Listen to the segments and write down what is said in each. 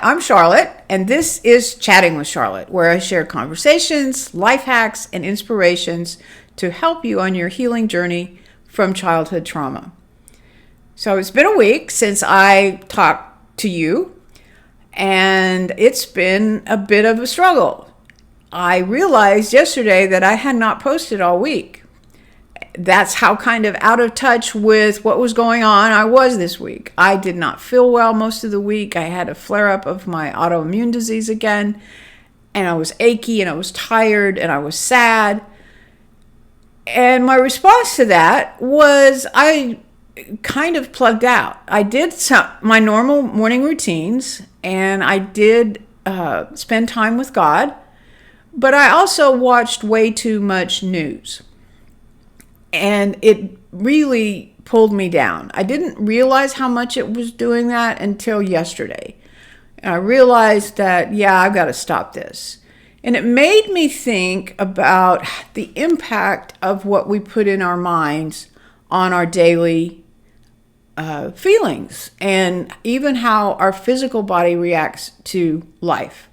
I'm Charlotte, and this is Chatting with Charlotte, where I share conversations, life hacks, and inspirations to help you on your healing journey from childhood trauma. So it's been a week since I talked to you, and it's been a bit of a struggle. I realized yesterday that I had not posted all week. That's how kind of out of touch with what was going on I was this week. I did not feel well most of the week. I had a flare-up of my autoimmune disease again, and I was achy, and I was tired, and I was sad. And my response to that was I kind of plugged out. I did my normal morning routines, and I did spend time with God, but I also watched way too much news. And it really pulled me down. I didn't realize how much it was doing that until yesterday. And I realized that, I've got to stop this. And it made me think about the impact of what we put in our minds on our daily feelings, and even how our physical body reacts to life.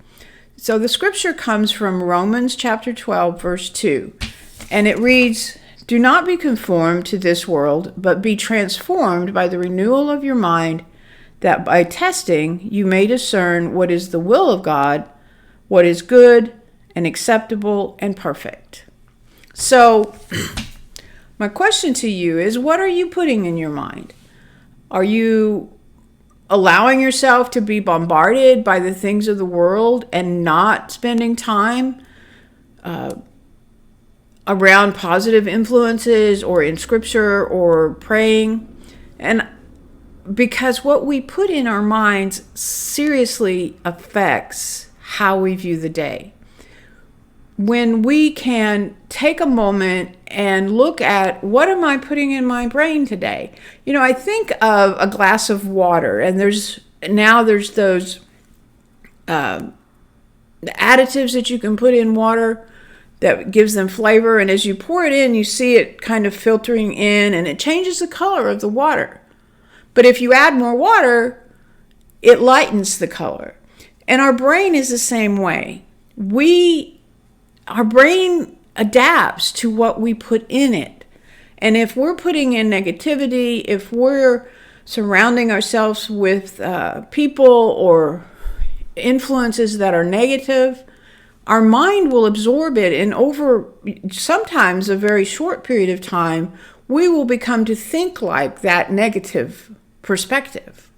So the scripture comes from Romans chapter 12, verse 2. And it reads, "Do not be conformed to this world, but be transformed by the renewal of your mind, that by testing you may discern what is the will of God, what is good and acceptable and perfect." So my question to you is, what are you putting in your mind? Are you allowing yourself to be bombarded by the things of the world and not spending time around positive influences or in scripture or praying? And because what we put in our minds seriously affects how we view the day. When we can take a moment and look at, what am I putting in my brain today? I think of a glass of water, and there's those additives that you can put in water that gives them flavor, and as you pour it in, you see it kind of filtering in, and it changes the color of the water. But if you add more water, it lightens the color. And our brain is the same way. Our brain adapts to what we put in it. And if we're putting in negativity, if we're surrounding ourselves with people or influences that are negative, our mind will absorb it, and over sometimes a very short period of time, we will become to think like that negative perspective.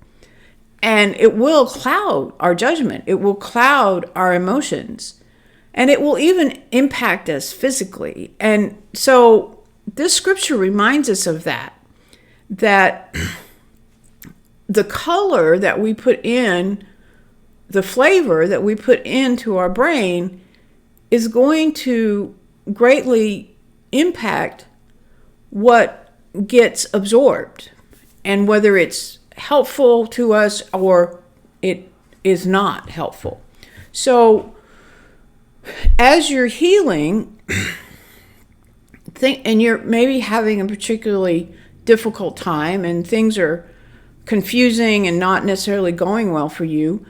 And it will cloud our judgment. It will cloud our emotions. And it will even impact us physically. And so this scripture reminds us of that the color that we put in, the flavor that we put into our brain, is going to greatly impact what gets absorbed, and whether it's helpful to us or it is not helpful. So as you're healing, and you're maybe having a particularly difficult time and things are confusing and not necessarily going well for you,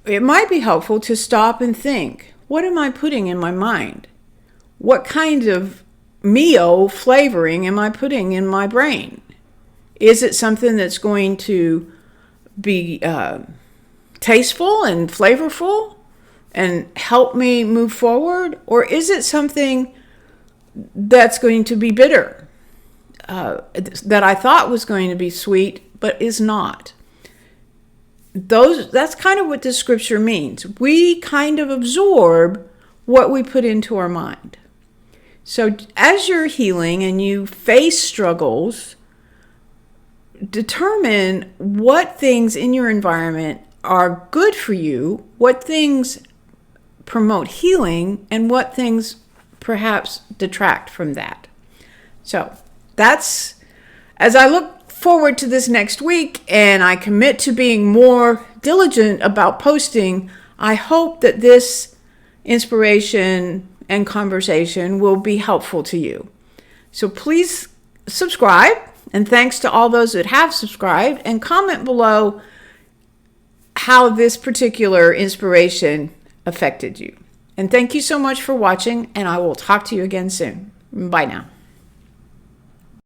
it might be helpful to stop and think, what am I putting in my mind? What kind of meal flavoring am I putting in my brain? Is it something that's going to be tasteful and flavorful and help me move forward? Or is it something that's going to be bitter, that I thought was going to be sweet, but is not? That's kind of what this scripture means. We kind of absorb what we put into our mind. So as you're healing and you face struggles, determine what things in your environment are good for you, what things promote healing, and what things perhaps detract from that. So that's, as I look forward to this next week and I commit to being more diligent about posting, I hope that this inspiration and conversation will be helpful to you. So please subscribe, and thanks to all those that have subscribed, and comment below how this particular inspiration affected you. And thank you so much for watching, and I will talk to you again soon. Bye now.